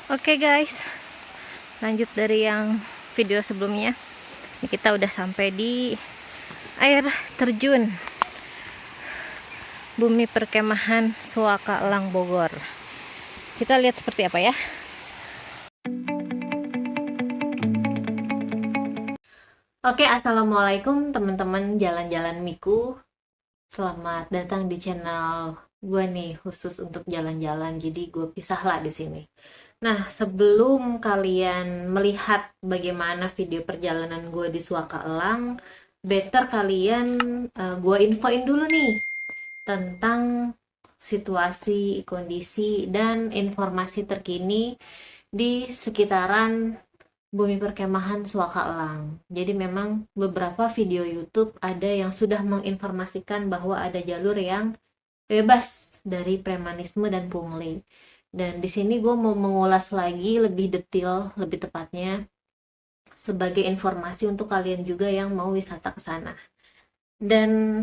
Oke guys, lanjut dari yang video sebelumnya. Ini kita udah sampai di air terjun Bumi Perkemahan Suaka Elang Bogor. Kita lihat seperti apa ya. Oke, assalamualaikum teman-teman jalan-jalan Miku. Selamat datang di channel gue nih, khusus untuk jalan-jalan. Jadi gue pisah lah di sini. Nah, sebelum kalian melihat bagaimana video perjalanan gue di Suaka Elang, better kalian gue infoin dulu nih tentang situasi, kondisi, dan informasi terkini di sekitaran Bumi Perkemahan Suaka Elang. Jadi memang beberapa video YouTube ada yang sudah menginformasikan bahwa ada jalur yang bebas dari premanisme dan pungli. Dan di sini gue mau mengulas lagi lebih detail, lebih tepatnya sebagai informasi untuk kalian juga yang mau wisata ke sana. Dan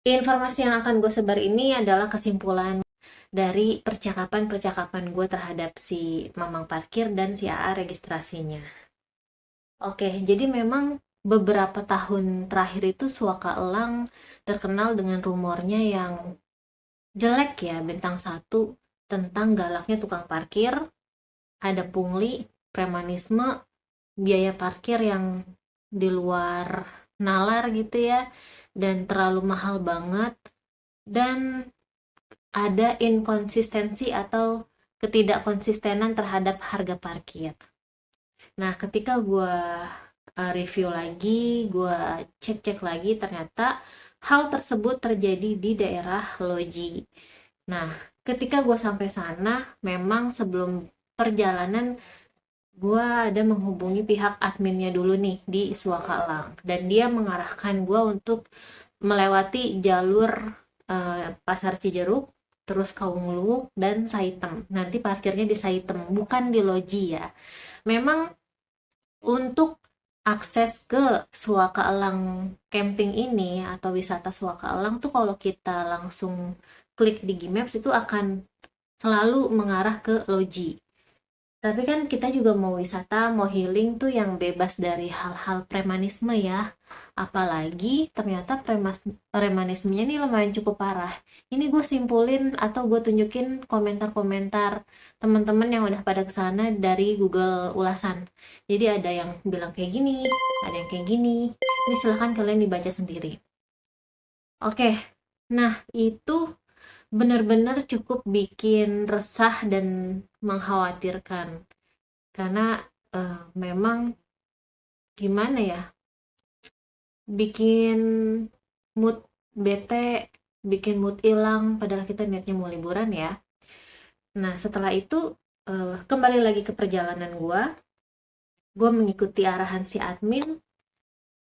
informasi yang akan gue sebar ini adalah kesimpulan dari percakapan-percakapan gue terhadap si Mamang Parkir dan si AA registrasinya. Oke, jadi memang beberapa tahun terakhir itu Suaka Elang terkenal dengan rumornya yang jelek ya, bintang 1, tentang galaknya tukang parkir, ada pungli, premanisme, biaya parkir yang di luar nalar gitu ya, dan terlalu mahal banget, dan ada inkonsistensi atau ketidakkonsistenan terhadap harga parkir. Nah, ketika gue review lagi, gue cek-cek lagi, ternyata hal tersebut terjadi di daerah Loji. Nah, ketika gue sampai sana, memang sebelum perjalanan gue ada menghubungi pihak adminnya dulu nih di Suaka Elang, dan dia mengarahkan gue untuk melewati jalur Pasar Cijeruk, terus Kaungluwuk dan Saitem. Nanti parkirnya di Saitem, bukan di Loji ya. Memang untuk akses ke Suaka Elang camping ini atau wisata Suaka Elang tuh kalau kita langsung klik di Gmaps itu akan selalu mengarah ke Loji. Tapi kan kita juga mau wisata, mau healing tuh yang bebas dari hal-hal premanisme ya. Apalagi ternyata premanismenya ini lumayan cukup parah. Ini gue simpulin atau gue tunjukin komentar-komentar teman-teman yang udah pada kesana dari Google ulasan. Jadi ada yang bilang kayak gini, ada yang kayak gini. Ini silahkan kalian dibaca sendiri. Oke, nah itu benar-benar cukup bikin resah dan mengkhawatirkan karena memang gimana ya, bikin mood bete, bikin mood hilang padahal kita niatnya mau liburan ya. Nah setelah itu kembali lagi ke perjalanan gue mengikuti arahan si admin.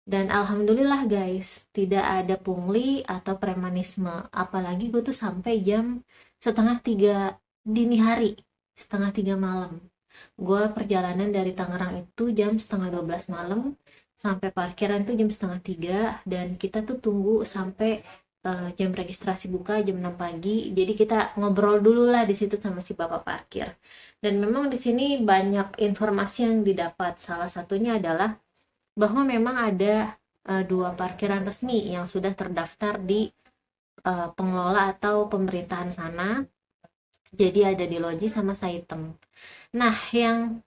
Dan alhamdulillah guys, tidak ada pungli atau premanisme. Apalagi gue tuh sampai jam 2:30 dini hari, 1:30 malam. Gue perjalanan dari Tangerang itu jam 11:30 malam, sampai parkiran tuh jam 2:30, dan kita tuh tunggu sampai jam registrasi buka jam 6 pagi. Jadi kita ngobrol dulu lah di situ sama si bapak parkir. Dan memang di sini banyak informasi yang didapat. Salah satunya adalah bahwa memang ada 2 parkiran resmi yang sudah terdaftar di pengelola atau pemerintahan sana. Jadi ada di Loji sama Saitem. Nah, yang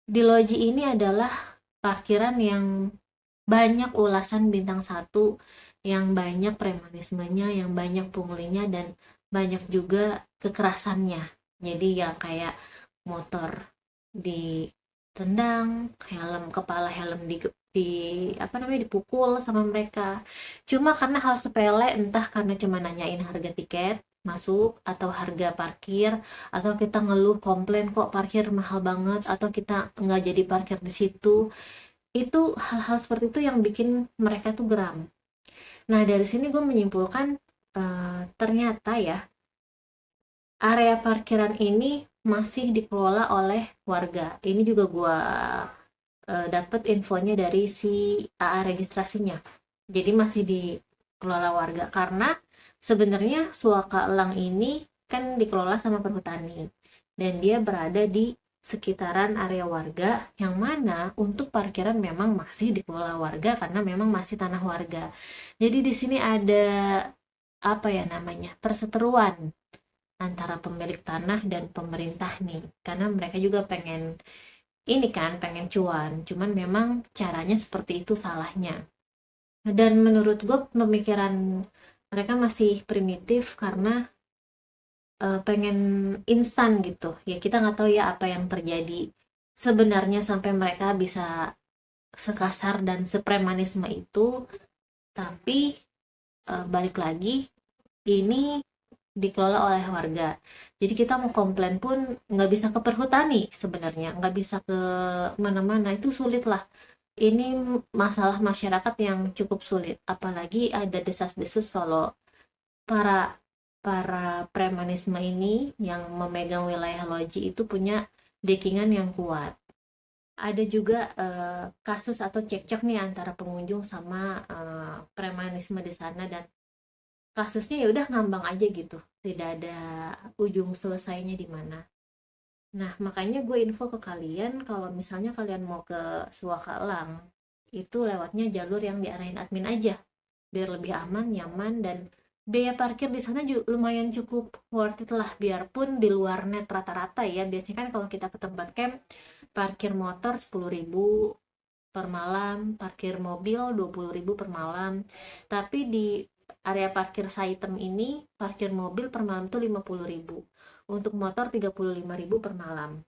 di Loji ini adalah parkiran yang banyak ulasan bintang 1, yang banyak premanismenya, yang banyak punglinya, dan banyak juga kekerasannya. Jadi ya kayak motor ditendang, helm dipukul sama mereka. Cuma karena hal sepele, entah karena cuma nanyain harga tiket masuk atau harga parkir, atau kita ngeluh komplain kok parkir mahal banget, atau kita nggak jadi parkir di situ. Itu hal-hal seperti itu yang bikin mereka tuh geram. Nah dari sini gue menyimpulkan ternyata ya area parkiran ini masih dikelola oleh warga. Ini juga gue dapat infonya dari si AA registrasinya. Jadi masih dikelola warga karena sebenarnya Suaka Elang ini kan dikelola sama perhutani. dan dia berada di sekitaran area warga, yang mana untuk parkiran memang masih dikelola warga karena memang masih tanah warga. Jadi di sini ada apa ya namanya, perseteruan antara pemilik tanah dan pemerintah nih, karena mereka juga pengen ini kan, pengen cuan, cuman memang caranya seperti itu salahnya. Dan menurut gue pemikiran mereka masih primitif karena pengen instan gitu ya. Kita nggak tahu ya apa yang terjadi sebenarnya sampai mereka bisa sekasar dan sepremanisme itu. Tapi balik lagi, ini dikelola oleh warga, jadi kita mau komplain pun nggak bisa ke perhutani, sebenarnya nggak bisa ke mana-mana, itu sulit lah. Ini masalah masyarakat yang cukup sulit, apalagi ada desas-desus kalau para para premanisme ini yang memegang wilayah Loji itu punya backingan yang kuat. Ada juga kasus atau cekcok nih antara pengunjung sama premanisme di sana, dan kasusnya ya udah ngambang aja gitu, tidak ada ujung selesainya di mana. Nah, makanya gue info ke kalian kalau misalnya kalian mau ke Suakalang, itu lewatnya jalur yang diarahin admin aja, biar lebih aman, nyaman, dan biaya parkir di sana juga lumayan cukup worth it lah, biarpun di luar net rata-rata ya. Biasanya kan kalau kita ke tempat camp, parkir motor 10.000 per malam, parkir mobil 20.000 per malam. Tapi di area parkir Saitem ini, parkir mobil per malam tuh 50.000. Untuk motor 35.000 per malam.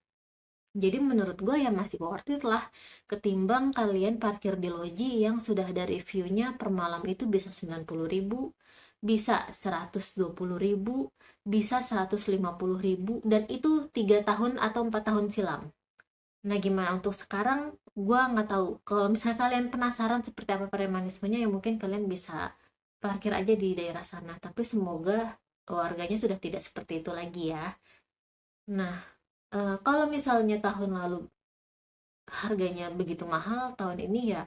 Jadi menurut gue ya masih worth it lah, ketimbang kalian parkir di Loji yang sudah ada reviewnya per malam itu bisa 90.000, bisa 120.000, bisa 150.000, dan itu 3 tahun atau 4 tahun silam. Nah, gimana untuk sekarang? Gua nggak tahu. Kalau misalnya kalian penasaran seperti apa premanismenya, ya mungkin kalian bisa parkir aja di daerah sana. Tapi semoga warganya sudah tidak seperti itu lagi ya. Nah, kalau misalnya tahun lalu harganya begitu mahal, tahun ini ya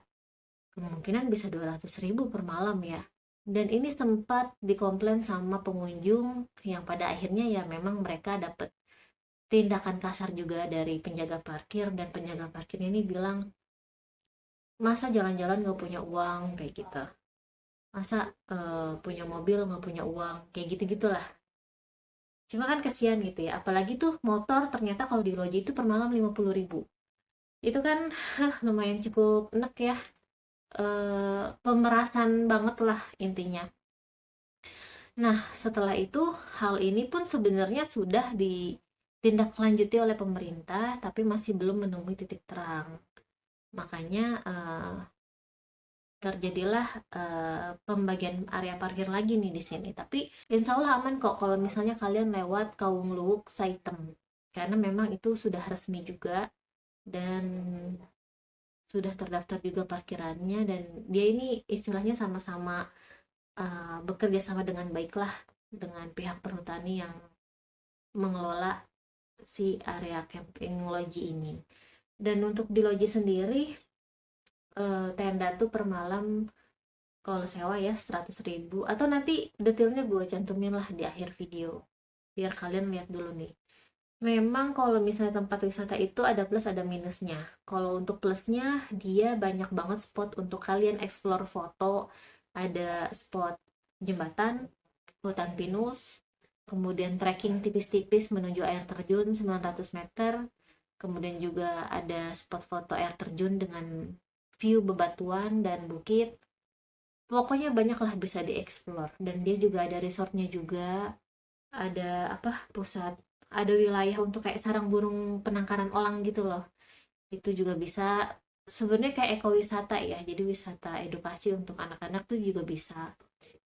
kemungkinan bisa 200.000 per malam ya. Dan ini sempat dikomplain sama pengunjung yang pada akhirnya ya memang mereka dapat tindakan kasar juga dari penjaga parkir, dan penjaga parkir ini bilang, masa jalan-jalan nggak punya uang kayak gitu, masa punya mobil nggak punya uang kayak gitu gitulah. Cuma kan kesian gitu ya, apalagi tuh motor ternyata kalau di Loji itu per malam 50.000, itu kan lumayan cukup enak ya. Pemerasan banget lah intinya. Nah, setelah itu hal ini pun sebenarnya sudah ditindaklanjuti oleh pemerintah, tapi masih belum menemui titik terang. Makanya terjadilah pembagian area parkir lagi nih di sini. Tapi insya Allah aman kok kalau misalnya kalian lewat Kawungluwuk Saitem, karena memang itu sudah resmi juga, dan sudah terdaftar juga parkirannya, dan dia ini istilahnya sama-sama bekerja sama dengan baiklah dengan pihak perhutani yang mengelola si area camping Loji ini. Dan untuk di Loji sendiri, tenda tuh per malam kalau sewa ya 100.000, atau nanti detailnya gue cantumin lah di akhir video biar kalian lihat dulu nih. Memang kalau misalnya tempat wisata itu ada plus ada minusnya. Kalau untuk plusnya, dia banyak banget spot untuk kalian explore foto. Ada spot jembatan, hutan pinus, kemudian trekking tipis-tipis menuju air terjun 900 meter, kemudian juga ada spot foto air terjun dengan view bebatuan dan bukit. Pokoknya banyak lah bisa dieksplor, dan dia juga ada resortnya juga, ada apa, pusat, ada wilayah untuk kayak sarang burung penangkaran elang gitu loh. Itu juga bisa, sebenarnya kayak ekowisata ya, jadi wisata edukasi untuk anak-anak tuh juga bisa.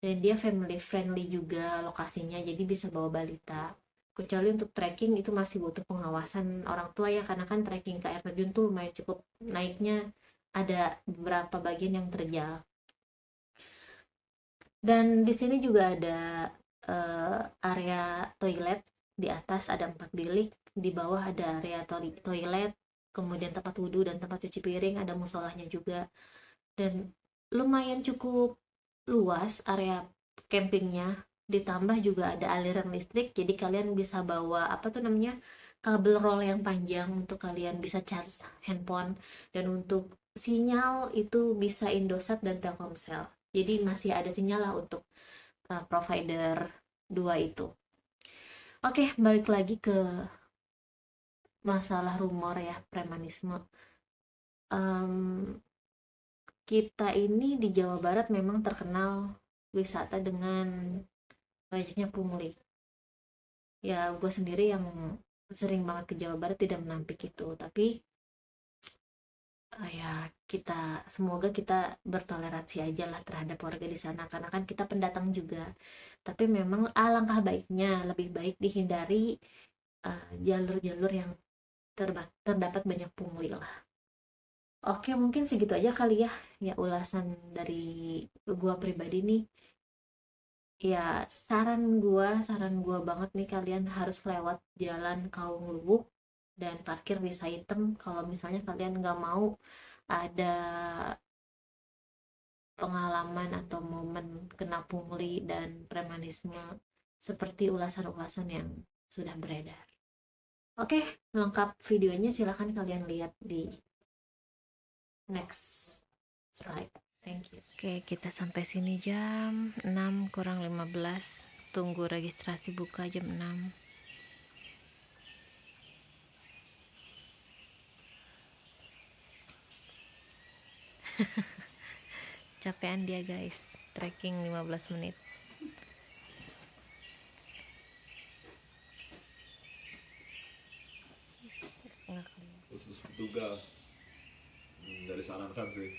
Dan dia family friendly juga lokasinya, jadi bisa bawa balita. Kecuali untuk trekking itu masih butuh pengawasan orang tua ya, karena kan trekking ke air terjun tuh lumayan cukup naiknya, ada beberapa bagian yang terjal. Dan di sini juga ada area toilet. Di atas ada 4 bilik, di bawah ada area toilet, kemudian tempat wudhu dan tempat cuci piring, ada musolahnya juga. Dan lumayan cukup luas area campingnya, ditambah juga ada aliran listrik, jadi kalian bisa bawa apa tuh namanya, kabel roll yang panjang untuk kalian bisa charge handphone, dan untuk sinyal itu bisa Indosat dan Telkomsel. Jadi masih ada sinyal lah untuk provider dua itu. Oke, balik lagi ke masalah rumor ya, premanisme. Kita ini di Jawa Barat memang terkenal wisata dengan banyaknya pungli. Ya, gue sendiri yang sering banget ke Jawa Barat tidak menampik itu, tapi ya semoga kita bertoleransi aja lah terhadap warga di sana, karena kan kita pendatang juga. Tapi memang alangkah baiknya lebih baik dihindari jalur-jalur yang terdapat banyak pungli lah. Oke, mungkin segitu aja kali ya, ulasan dari gua pribadi nih. Ya, saran gua banget nih, kalian harus lewat jalan Kaung Lubuk dan parkir di Saitem kalau misalnya kalian nggak mau ada pengalaman atau momen kena pungli dan premanisme seperti ulasan-ulasan yang sudah beredar. Oke, lengkap videonya silahkan kalian lihat di next slide. Thank you. Oke, kita sampai sini jam 6 kurang 15. Tunggu registrasi buka jam 6. Capean dia guys, trekking 15 menit. Khusus petugas nggak disarankan sih.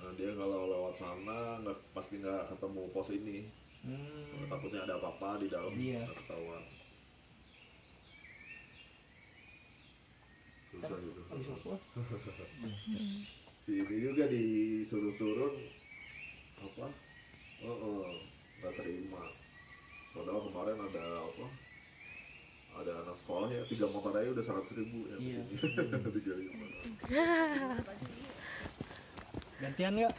Nah, dia kalau lewat sana pasti nggak ketemu pos ini. Takutnya ada apa-apa di dalam, nggak ketahuan. Susah gitu. Si ini juga disuruh turun apa? Nggak terima. Padahal kemarin ada apa? Ada anak sekolahnya 3 motor aja udah 100.000 ya. Iya. 3.000. Gantian nggak?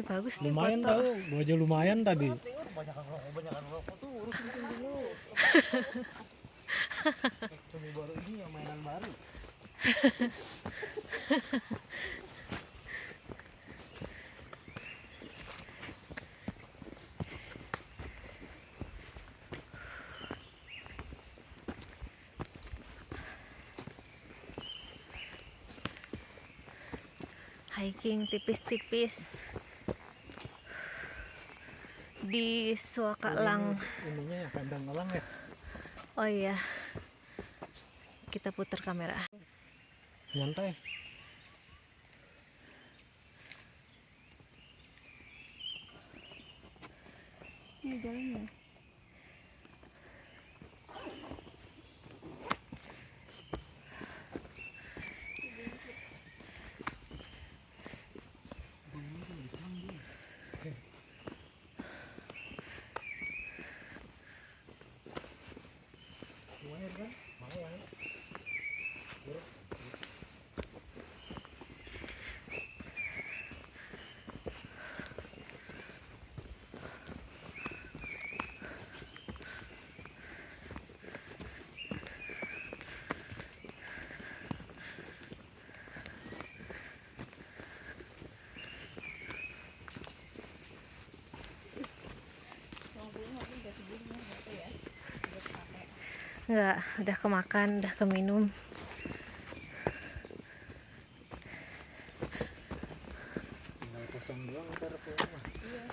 Bagus nih Lumayan foto. tahu, gua aja lumayan tadi. Banyakan rokok tuh urusin dulu. Cumi baru ini yang mainan baru. Hiking tipis-tipis di Suakalang. Ininya ya kandang elang ya. Oh iya, kita putar kamera. Nyantai. Ini jalannya. Lumayan kan? Lumayan. Enggak, udah kemakan, udah keminum. Tinggal kosong doang ntar rumah. Iya.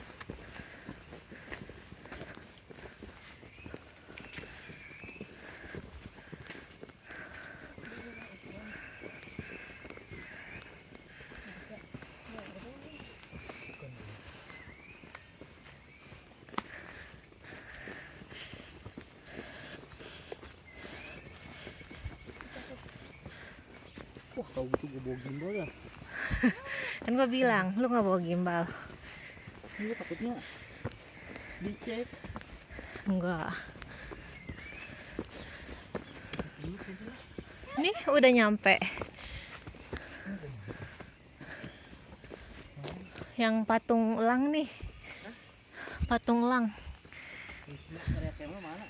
Wah, tahu gitu gue bawa gimbal ya. Kan gua bilang, lu nggak bawa gimbal. Ini takutnya dicek. Enggak. Nih udah nyampe. Yang patung elang nih. Patung elang. Teriak mana?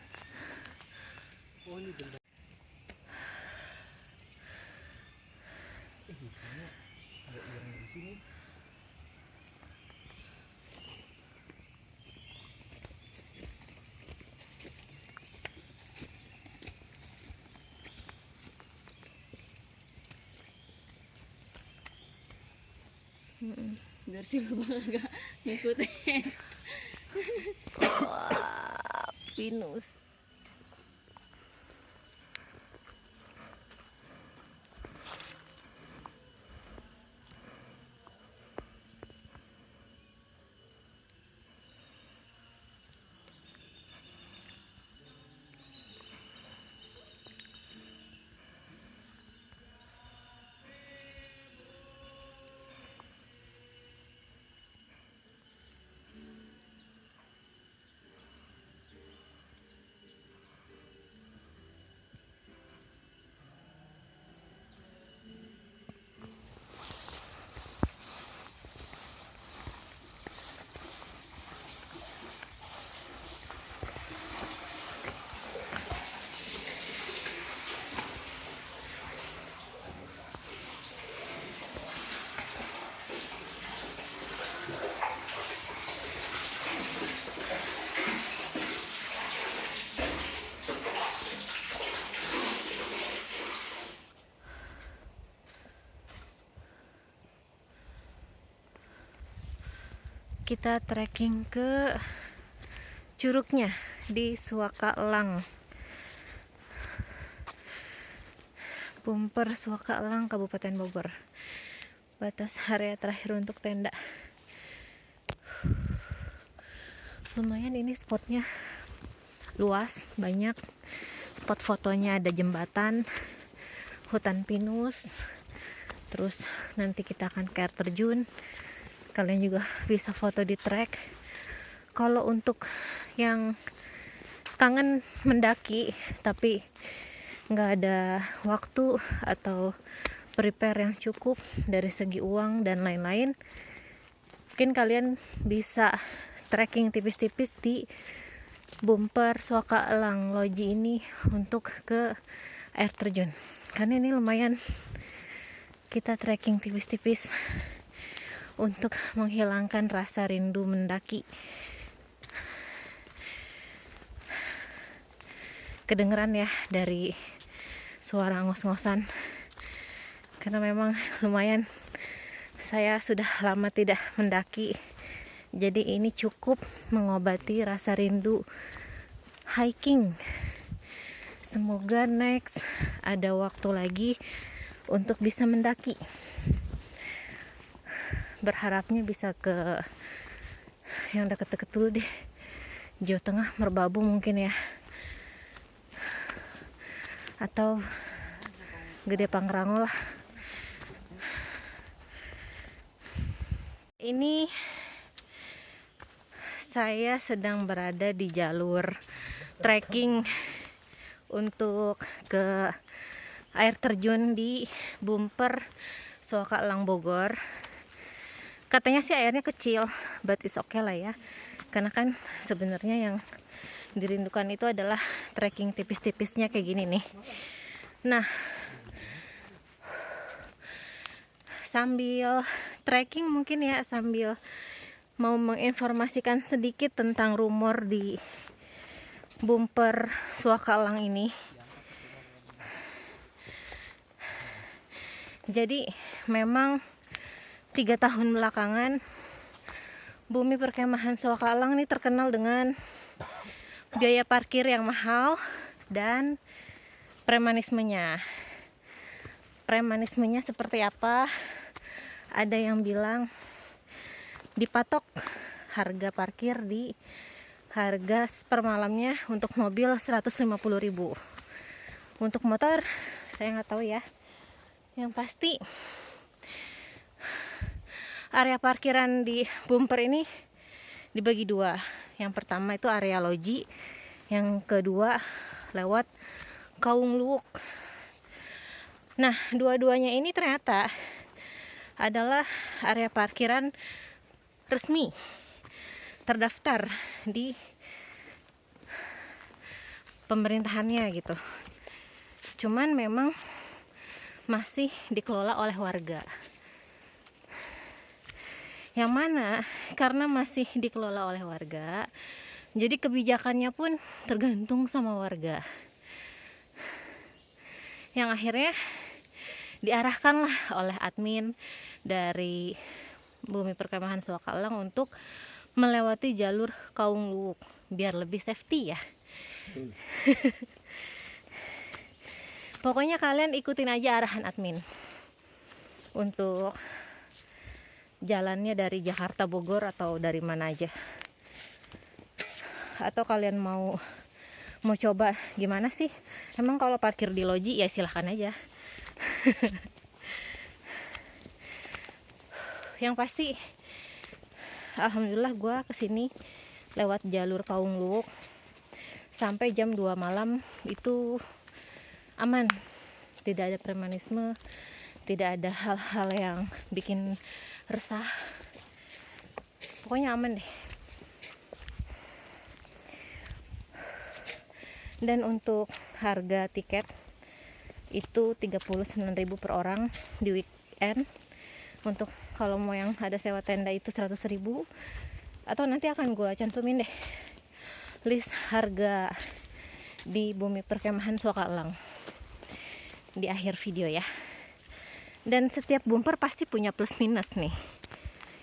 Biar si Babang agak ngikutin. Wah, pinus. Kita trekking ke curugnya di Suaka Elang, Bumper Suaka Elang, Kabupaten Bogor. Batas area terakhir untuk tenda. Lumayan ini spotnya luas, banyak spot fotonya, ada jembatan, hutan pinus, terus nanti kita akan ke air terjun. Kalian juga bisa foto di trek. Kalau untuk yang kangen mendaki tapi nggak ada waktu atau prepare yang cukup dari segi uang dan lain-lain, mungkin kalian bisa trekking tipis-tipis di Bumper Suaka Elang Loji ini untuk ke air terjun. Karena ini lumayan kita trekking tipis-tipis untuk menghilangkan rasa rindu mendaki. Kedengeran ya dari suara ngos-ngosan, karena memang lumayan saya sudah lama tidak mendaki, jadi ini cukup mengobati rasa rindu hiking. Semoga next ada waktu lagi untuk bisa mendaki. Berharapnya bisa ke yang deket-deket dulu deh, Jawa Tengah, Merbabu mungkin ya, atau Gede Pangrango lah. Ini saya sedang berada di jalur trekking untuk ke air terjun di Bumper Suaka Elang Bogor. Katanya sih airnya kecil, but it's okay lah ya, karena kan sebenarnya yang dirindukan itu adalah trekking tipis-tipisnya kayak gini nih. Nah, sambil trekking mungkin ya, sambil mau menginformasikan sedikit tentang rumor di Bumper Suaka Elang ini. Jadi memang 3 tahun belakangan bumi perkemahan Suaka Elang ini terkenal dengan biaya parkir yang mahal dan premanismenya. Premanismenya seperti apa? Ada yang bilang dipatok harga parkir di harga per malamnya untuk mobil 150.000. Untuk motor saya nggak tahu ya. Yang pasti area parkiran di Bumper ini dibagi dua. Yang pertama itu area loji, yang kedua lewat Kaung Luwuk. Nah, dua-duanya ini ternyata adalah area parkiran resmi terdaftar di pemerintahannya gitu. Cuman memang masih dikelola oleh warga. Yang mana karena masih dikelola oleh warga, jadi kebijakannya pun tergantung sama warga. Yang akhirnya diarahkanlah oleh admin dari Bumi Perkemahan Suakalang untuk melewati jalur Kaung Luwuk biar lebih safety ya. Pokoknya kalian ikutin aja arahan admin untuk jalannya dari Jakarta Bogor atau dari mana aja. Atau kalian mau coba gimana sih? Emang kalau parkir di loji ya silahkan aja. Yang pasti alhamdulillah gue kesini lewat jalur Kaung Luwuk sampai jam 2 malam itu aman, tidak ada premanisme, tidak ada hal-hal yang bikin resah, pokoknya aman deh. Dan untuk harga tiket itu 39.000 per orang di weekend. Untuk kalau mau yang ada sewa tenda itu 100.000. Atau nanti akan gue cantumin deh list harga di Bumi Perkemahan Suakalang di akhir video ya. Dan setiap bumper pasti punya plus minus nih.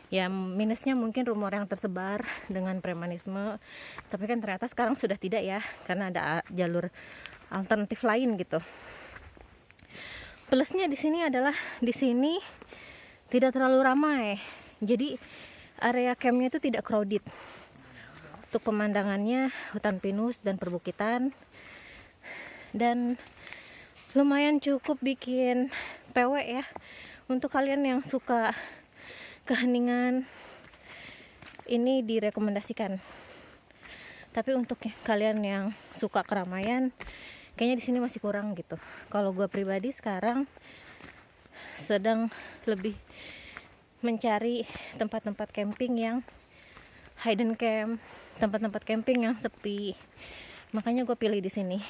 Ya minusnya mungkin rumor yang tersebar dengan premanisme, tapi kan ternyata sekarang sudah tidak ya, karena ada jalur alternatif lain gitu. Plusnya di sini adalah di sini tidak terlalu ramai, jadi area campnya itu tidak crowded. Untuk pemandangannya hutan pinus dan perbukitan, dan lumayan cukup bikin PW ya untuk kalian yang suka keheningan, ini direkomendasikan. Tapi untuk kalian yang suka keramaian, kayaknya di sini masih kurang gitu. Kalau gue pribadi sekarang sedang lebih mencari tempat-tempat camping yang hidden camp, tempat-tempat camping yang sepi. Makanya gue pilih di sini.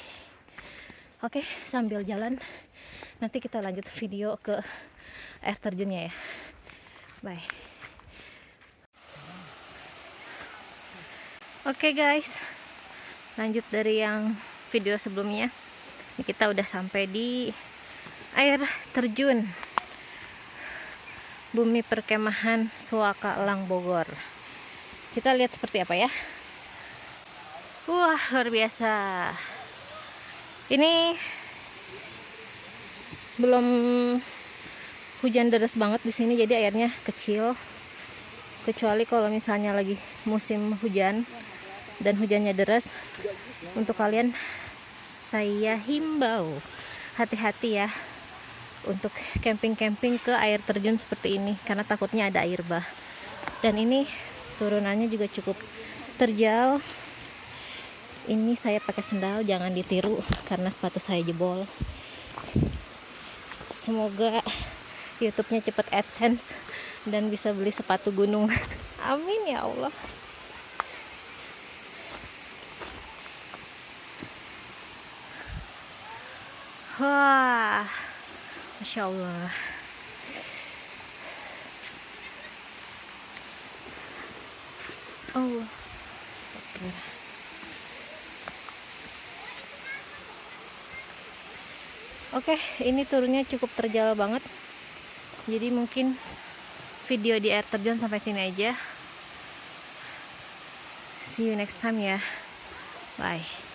Oke, sambil jalan nanti kita lanjut video ke air terjunnya ya. Bye. Oke guys, lanjut dari yang video sebelumnya. Ini kita udah sampai di air terjun Bumi Perkemahan Suakalang Bogor. Kita lihat seperti apa ya. Wah, luar biasa. Ini belum hujan deras banget di sini, jadi airnya kecil. Kecuali kalau misalnya lagi musim hujan dan hujannya deras, untuk kalian saya himbau hati-hati ya untuk camping-camping ke air terjun seperti ini, karena takutnya ada air bah. Dan ini turunannya juga cukup terjal. Ini saya pakai sendal, jangan ditiru karena sepatu saya jebol. Semoga YouTube-nya cepet AdSense dan bisa beli sepatu gunung. Amin ya Allah. Wah, Masya Allah. Oh, oke, ini turunnya cukup terjal banget. Jadi mungkin video di air terjun sampai sini aja. See you next time ya. Bye.